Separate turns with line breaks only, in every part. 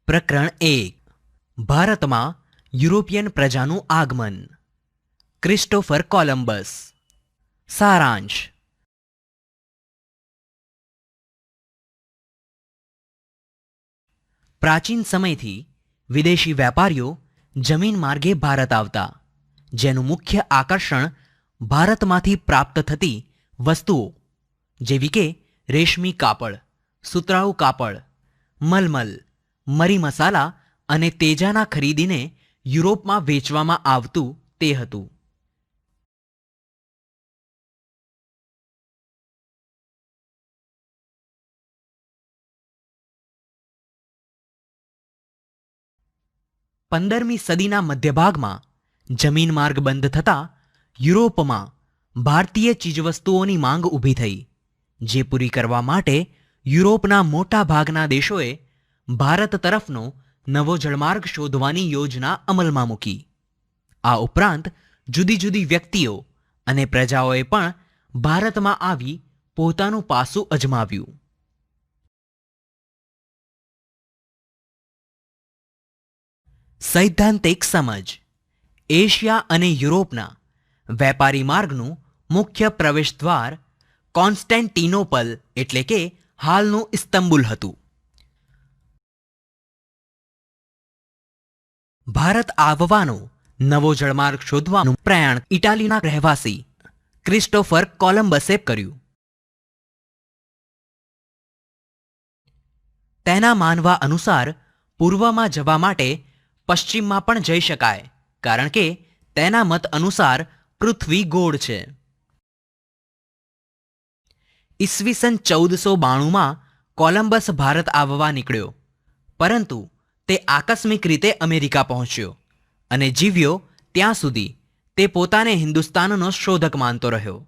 પ્રકરણ 1 ભારતમાં યુરોપિયન પ્રજાનું આગમન. Christopher Columbus. સારાંશ. પ્રાચીન સમયથી વિદેશી વેપારીઓ જમીન માર્ગે ભારત આવતા, જેનું મુખ્ય આકર્ષણ ભારતમાંથી પ્રાપ્ત થતી વસ્તુઓ જેવી કે રેશમી કાપડ, સુતરાઉ કાપડ, મલમલ, મરી મસાલા અને તેજાના ખરીદીને યુરોપમાં વેચવામાં આવતું તે હતું. પંદરમી સદીના મધ્યભાગમાં જમીન માર્ગ બંધ થતાં યુરોપમાં ભારતીય ચીજવસ્તુઓની માંગ ઊભી થઈ, જે પૂરી કરવા માટે યુરોપના મોટા ભાગના દેશોએ ભારત તરફનો નવો જળમાર્ગ શોધવાની યોજના અમલમાં મૂકી. આ ઉપરાંત જુદી જુદી વ્યક્તિઓ અને પ્રજાઓએ પણ ભારતમાં આવી પોતાનું પાસું અજમાવ્યું. સૈદ્ધાંતિક સમજ. એશિયા અને યુરોપના વેપારી માર્ગનું મુખ્ય પ્રવેશદ્વાર કોન્સ્ટેન્ટિનોપલ એટલે કે હાલનું ઇસ્તંબુલ હતું. ભારત આવવાનો નવો જળમાર્ગ શોધવાનું પ્રયાણ ઇટાલીના રહેવાસી ક્રિસ્ટોફર કોલંબસે કર્યું. તેના માનવા અનુસાર પૂર્વમાં જવા માટે પશ્ચિમમાં પણ જઈ શકાય, કારણ કે તેના મત અનુસાર પૃથ્વી ગોળ છે. ઈસવીસન 1492માં કોલંબસ ભારત આવવા નીકળ્યો, પરંતુ તે આકસ્મિક રીતે અમેરિકા પહોંચ્યો અને જીવ્યો ત્યાં સુધી તે પોતાને હિન્દુસ્તાનનો શોધક માનતો રહ્યો.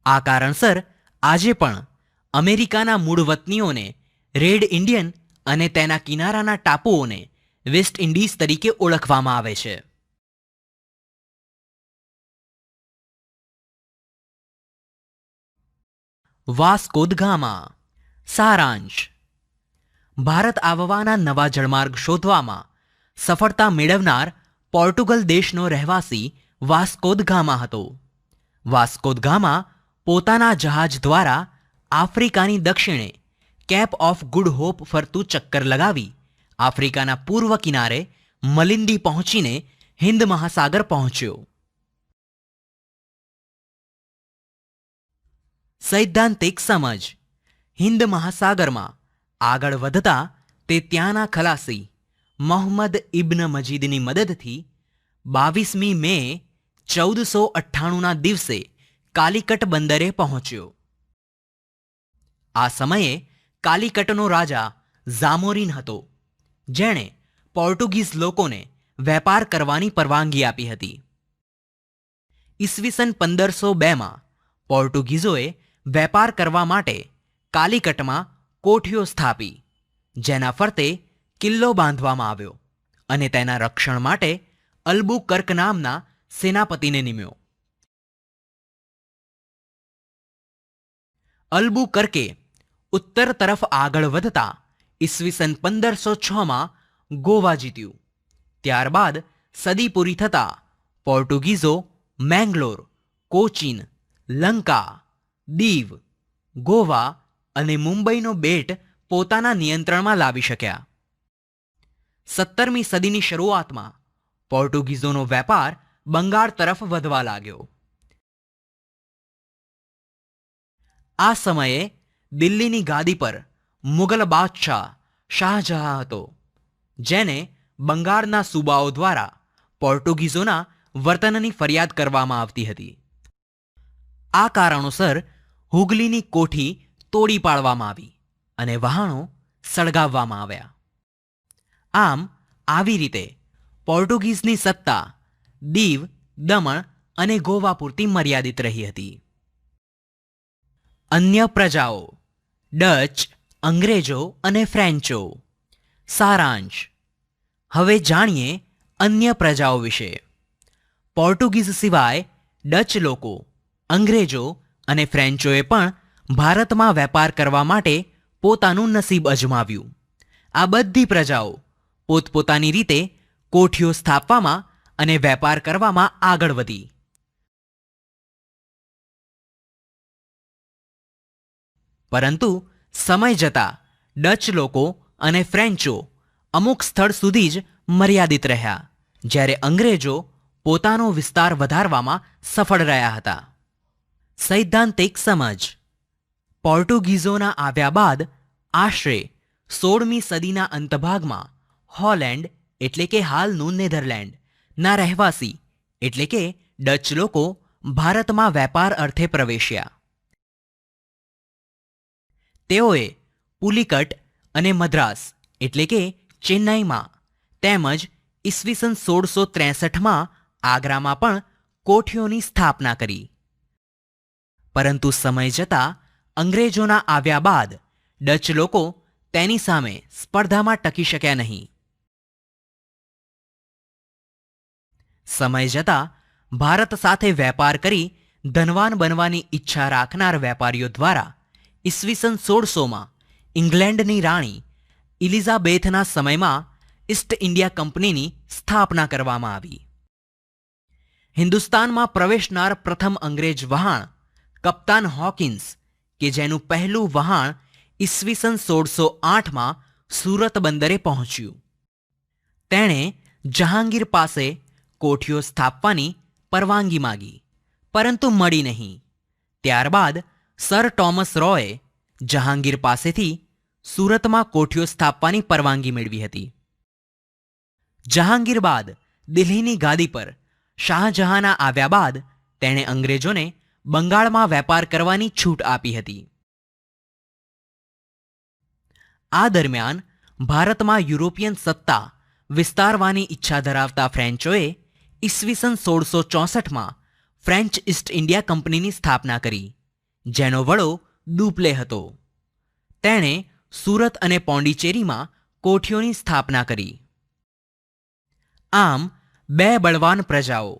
આ કારણસર આજે પણ અમેરિકાના મૂળ વતનીઓને રેડ ઇન્ડિયન અને તેના કિનારાના ટાપુઓને વેસ્ટ ઇન્ડિઝ તરીકે ઓળખવામાં આવે છે. Vasco da gamma. સારાંશ. ભારત આવવાના નવા જળમાર્ગ શોધવામાં સફળતા મેળવનાર પોર્ટુગલ દેશનો રહેવાસી વાસ્કો દ ગામા હતો. વાસ્કો દ ગામા પોતાના જહાજ દ્વારા આફ્રિકાની દક્ષિણે કેપ ઓફ ગુડ હોપ ફરતું ચક્કર લગાવી આફ્રિકાના પૂર્વ કિનારે મલિંદી પહોંચીને હિન્દ મહાસાગર પહોંચ્યો. સૈદ્ધાંતિક સમજ. હિન્દ મહાસાગરમાં આગળ વધતા તે ત્યાંના ખલાસી મોહમ્મદ ઇબ્ન મજીદની મદદથી 22મી મે 1498ના દિવસે કાલિકટ બંદરે પહોંચ્યો. આ સમયે કાલિકટનો રાજા ઝામોરિન હતો, જેણે પોર્ટુગીઝ લોકોને વેપાર કરવાની પરવાનગી આપી હતી. ઈસવીસન 1502માં પોર્ટુગીઝોએ વેપાર કરવા માટે કાલિકટમાં કોઠીઓ સ્થાપી, જેના ફરતે કિલ્લો બાંધવામાં આવ્યો અને તેના રક્ષણ માટે અલ્બુકર્ક નામના સેનાપતિને નિમ્યો. અલ્બુકર્કે ઉત્તર તરફ આગળ વધતા ઈસવીસન 1506માં ગોવા જીત્યું. ત્યારબાદ સદી પૂરી થતાં પોર્ટુગીઝો મેંગ્લોર, કોચીન, લંકા, દીવ, ગોવા અને મુંબઈનો બેટ પોતાના નિયંત્રણમાં લાવી શક્યા. 17મી સદીની શરૂઆતમાં પોર્ટુગીઝોનો વેપાર બંગાળ તરફ વધવા લાગ્યો. આ સમયે દિલ્હીની ગાદી પર મુગલ બાદશાહ શાહજહાં હતો, જેને બંગાળના સૂબાઓ દ્વારા પોર્ટુગીઝોના વર્તનની ફરિયાદ કરવામાં આવતી હતી. આ કારણોસર હુગલીની કોઠી તોડી પાડવામાં આવી અને વહાણો સળગાવવામાં આવ્યા. આમ આવી રીતે પોર્ટુગીઝની સત્તા દીવ, દમણ અને ગોવા પૂરતી મર્યાદિત રહી હતી. અન્ય પ્રજાઓ ડચ, અંગ્રેજો અને ફ્રેન્ચો. સારાંશ. હવે જાણીએ અન્ય પ્રજાઓ વિશે. પોર્ટુગીઝ સિવાય ડચ લોકો, અંગ્રેજો અને ફ્રેન્ચોએ પણ ભારતમાં વેપાર કરવા માટે પોતાનું નસીબ અજમાવ્યું. આ બધી પ્રજાઓ પોતપોતાની રીતે કોઠીઓ સ્થાપવામાં અને વેપાર કરવામાં આગળ વધી. પરંતુ સમય જતાં ડચ લોકો અને ફ્રેન્ચો અમુક સ્થળ સુધી જ મર્યાદિત રહ્યા, જ્યારે અંગ્રેજો પોતાનો વિસ્તાર વધારવામાં સફળ રહ્યા હતા. સૈદ્ધાંતિક સમજ. પોર્ટુગીઝોના આવ્યા બાદ આશરે 16મી સદીના અંતભાગમાં હોલેન્ડ એટલે કે હાલનું નેધરલેન્ડ ના રહેવાસી એટલે કે ડચ લોકો ભારતમાં વેપાર અર્થે પ્રવેશ્યા. તેઓએ પુલિકટ અને મદ્રાસ એટલે કે ચેન્નાઈમાં તેમજ ઈસવીસન 1663માં આગ્રામાં પણ કોઠીઓની સ્થાપના કરી. પરંતુ સમય જતાં અંગ્રેજોના આવ્યા બાદ ડચ લોકો તેની સામે સ્પર્ધામાં ટકી શક્યા નહીં. સમય જતાં ભારત સાથે વેપાર કરી ધનવાન બનવાની ઈચ્છા રાખનાર વેપારીઓ દ્વારા ઈસવીસન 1600માં ઇંગ્લેન્ડની રાણી ઇલિઝાબેથના સમયમાં ઈસ્ટ ઇન્ડિયા કંપનીની સ્થાપના કરવામાં આવી. હિન્દુસ્તાનમાં પ્રવેશનાર પ્રથમ અંગ્રેજ વહાણ કપ્તાન હોકિન્સ કે જેનું પહેલું વહાણ ઈસવીસન 1608માં સુરત બંદરે પહોંચ્યું. તેણે જહાંગીર પાસે કોઠીઓ સ્થાપવાની પરવાનગી માગી, પરંતુ મળી નહીં. ત્યારબાદ સર ટોમસ રોએ જહાંગીર પાસેથી સુરતમાં કોઠીઓ સ્થાપવાની પરવાનગી મેળવી હતી. જહાંગીર બાદ દિલ્હીની ગાદી પર શાહજહાંના આવ્યા બાદ તેણે અંગ્રેજોને બંગાળમાં વેપાર કરવાની છૂટ આપી હતી. આ દરમિયાન ભારતમાં યુરોપિયન સત્તા વિસ્તારવાની ઈચ્છા ધરાવતા ફ્રેન્ચોએ ઈસવીસન 1664માં ફ્રેન્ચ ઈસ્ટ ઇન્ડિયા કંપનીની સ્થાપના કરી, જેનો વડો દુપ્લે હતો. તેણે સુરત અને પોંડિચેરીમાં કોઠીઓની સ્થાપના કરી. આમ બે બળવાન પ્રજાઓ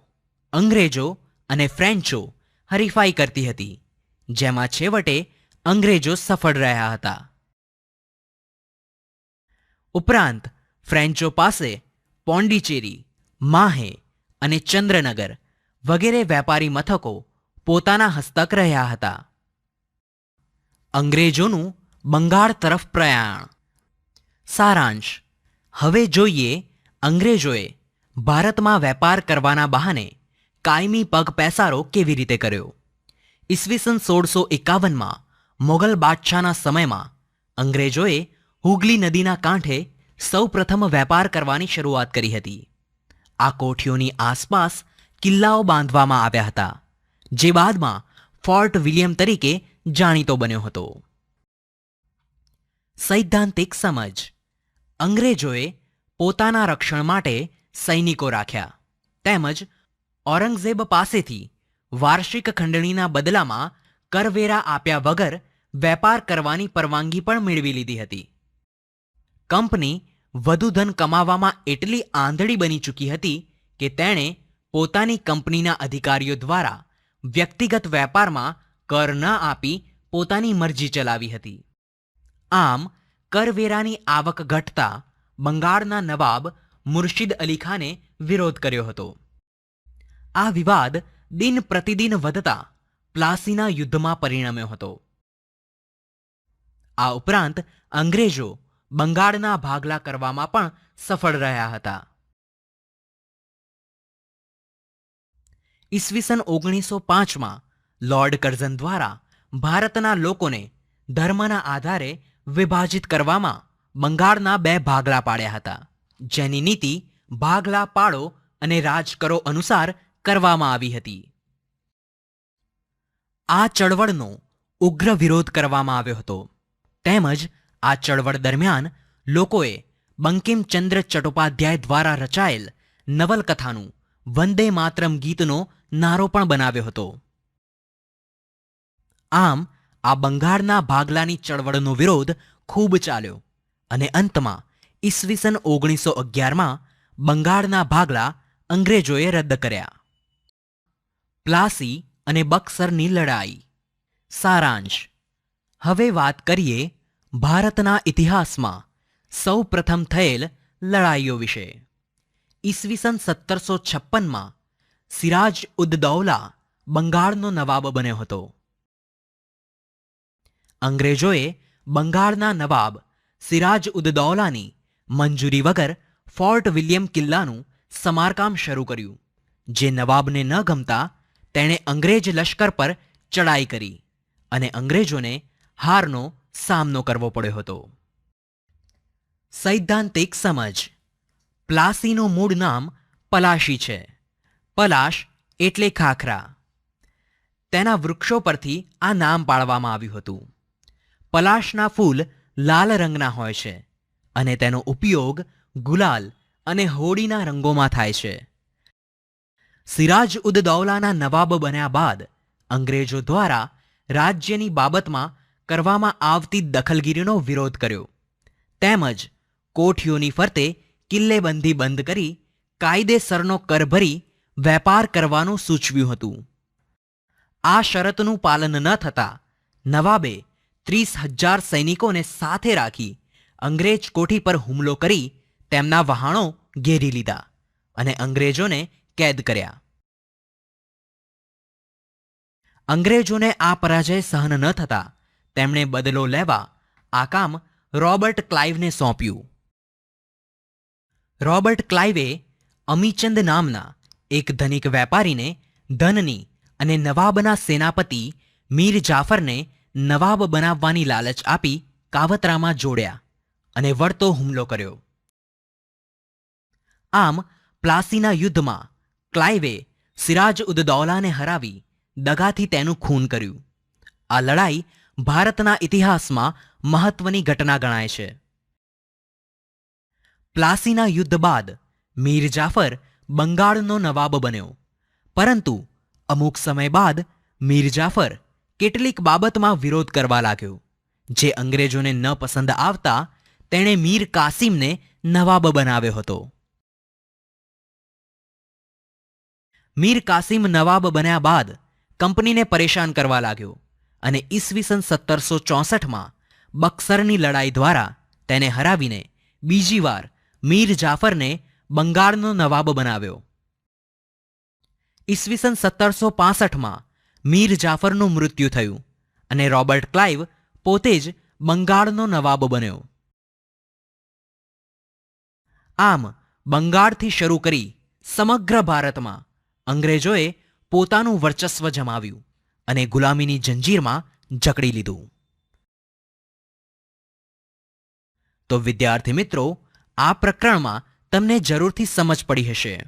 અંગ્રેજો અને ફ્રેન્ચો હરીફાઈ કરતી હતી, જેમાં છેવટે અંગ્રેજો સફળ રહ્યા હતા. ઉપરાંત ફ્રેન્ચો પાસે પોંડિચેરી, માહે અને ચંદ્રનગર વગેરે વેપારી મથકો પોતાના હસ્તક રહ્યા હતા. અંગ્રેજોનું બંગાળ તરફ પ્રયાણ. સારાંશ. હવે જોઈએ અંગ્રેજોએ ભારતમાં વેપાર કરવાના બહાને કાયમી પગ પેસારો કેવી રીતે કર્યો. ઈસવીસન 1651માં મોગલ બાદશાહના સમયમાં અંગ્રેજોએ હુગલી નદીના કાંઠે સૌપ્રથમ વેપાર કરવાની શરૂઆત કરી હતી. આ કોઠીઓની આસપાસ કિલ્લાઓ બાંધવામાં આવ્યા હતા, જે બાદમાં ફોર્ટ વિલિયમ તરીકે જાણીતો બન્યો હતો. સૈદ્ધાંતિક સમજ. અંગ્રેજોએ પોતાના રક્ષણ માટે સૈનિકો રાખ્યા, તેમજ ઔરંગઝેબ પાસેથી વાર્ષિક ખંડણીના બદલામાં કરવેરા આપ્યા વગર વેપાર કરવાની પરવાનગી પણ મેળવી લીધી હતી. કંપની વધુ ધન કમાવામાં એટલી આંધળી બની ચૂકી હતી કે તેણે પોતાની કંપનીના અધિકારીઓ દ્વારા વ્યક્તિગત વેપારમાં કર ન આપી પોતાની મરજી ચલાવી હતી. આમ કરવેરાની આવક ઘટતા બંગાળના નવાબ મુર્શિદ અલી ખાને વિરોધ કર્યો હતો. આ વિવાદ દિન પ્રતિદિન વધતા પ્લાસીના યુદ્ધમાં પરિણમ્યો હતો. આ ઉપરાંત અંગ્રેજો બંગાળના ભાગલા કરવામાં પણ સફળ રહ્યા હતા. ઈસવીસન 1905માં લોર્ડ કર્ઝન દ્વારા ભારતના લોકોને ધર્મના આધારે વિભાજિત કરવામાં બંગાળના 2 ભાગલા પાડ્યા હતા, જેની નીતિ ભાગલા પાડો અને રાજ કરો અનુસાર કરવામાં આવી હતી. આ ચળવળનો ઉગ્ર વિરોધ કરવામાં આવ્યો હતો, તેમજ આ ચળવળ દરમિયાન લોકોએ બંકિમચંદ્ર ચટ્ટોપાધ્યાય દ્વારા રચાયેલ નવલકથાનું વંદે માતરમ ગીતનો નારો પણ બનાવ્યો હતો. આમ આ બંગાળના ભાગલાની ચળવળનો વિરોધ ખૂબ ચાલ્યો અને અંતમાં ઈસવીસન 1911માં બંગાળના ભાગલા અંગ્રેજોએ રદ કર્યા. પ્લાસી અને બક્સરની લડાઈ. સારાંશ. હવે વાત કરીએ ભારતના ઇતિહાસમાં સૌ પ્રથમ થયેલ લડાઈઓ વિશે. ઈસવીસન 1756માં સિરાજ ઉદ દૌલા બંગાળનો નવાબ બન્યો હતો. અંગ્રેજોએ બંગાળના નવાબ સિરાજ ઉદ દૌલાની મંજૂરી વગર ફોર્ટ વિલિયમ કિલ્લાનું સમારકામ શરૂ કર્યું. જે નવાબને ન ગમતા તેણે અંગ્રેજ લશ્કર પર ચડાઈ કરી અને અંગ્રેજોને હારનો સામનો કરવો પડ્યો હતો. સૈદ્ધાંતિક સમજ. પ્લાસીનું મૂળ નામ પલાશી છે. પલાશ એટલે ખાખરા. તેના વૃક્ષો પરથી આ નામ પાડવામાં આવ્યું હતું. પલાશના ફૂલ લાલ રંગના હોય છે અને તેનો ઉપયોગ ગુલાલ અને હોળીના રંગોમાં થાય છે. સિરાજ ઉદ દૌલાના નવાબ બન્યા બાદ અંગ્રેજો દ્વારા રાજ્યની બાબતમાં કરવામાં આવતી દખલગીરીનો વિરોધ કર્યો તેમજ કોઠીઓની ફરતે કિલ્લેબંધી બંધ કરી કાયદેસરનો કર ભરી વેપાર કરવાનું સૂચવ્યું હતું. આ શરતનું પાલન ન થતાં નવાબે 30,000 સૈનિકોને સાથે રાખી અંગ્રેજ કોઠી પર હુમલો કરી તેમના વહાણો ઘેરી લીધા અને અંગ્રેજોને કેદ કર્યા. અંગ્રેજોને આ પરાજય સહન ન થતા તેમણે બદલો લેવા આ કામ રોબર્ટ ક્લાઇવને સોંપ્યું. રોબર્ટ ક્લાઇવે અમીચંદ નામના એક ધનિક વેપારીને ધનની અને નવાબના સેનાપતિ મીર જાફરને નવાબ બનાવવાની લાલચ આપી કાવતરામાં જોડ્યા અને વળતો હુમલો કર્યો. આમ પ્લાસીના યુદ્ધમાં ક્લાઇવે સિરાજ ઉદ દૌલાને હરાવી દગાથી તેનું ખૂન કર્યું. આ લડાઈ ભારતના ઇતિહાસમાં મહત્વની ઘટના ગણાય છે. પ્લાસીના યુદ્ધ બાદ મીર જાફર બંગાળનો નવાબ બન્યો, પરંતુ અમુક સમય બાદ મીર જાફર કેટલીક બાબતમાં વિરોધ કરવા લાગ્યો. જે અંગ્રેજોને ન પસંદ આવતા તેણે મીર કાસિમને નવાબ બનાવ્યો હતો. મીર કાસિમ નવાબ બન્યા બાદ કંપનીને પરેશાન કરવા લાગ્યો અને ઈસવીસન 1764માં બક્સરની લડાઈ દ્વારા તેને હરાવીને બીજી વાર મીર જાફરને બંગાળનો નવાબ બનાવ્યો. ઈસવીસન 1765માં મીર જાફરનું મૃત્યુ થયું અને રોબર્ટ ક્લાઇવ પોતે જ બંગાળનો નવાબ બન્યો. આમ બંગાળથી શરૂ કરી સમગ્ર ભારતમાં અંગ્રેજોએ પોતાનું વર્ચસ્વ જમાવ્યું અને ગુલામીની જંજીરમાં જકડી લીધું. તો વિદ્યાર્થી મિત્રો, આ પ્રકરણમાં તમને જરૂરથી સમજ પડી હશે.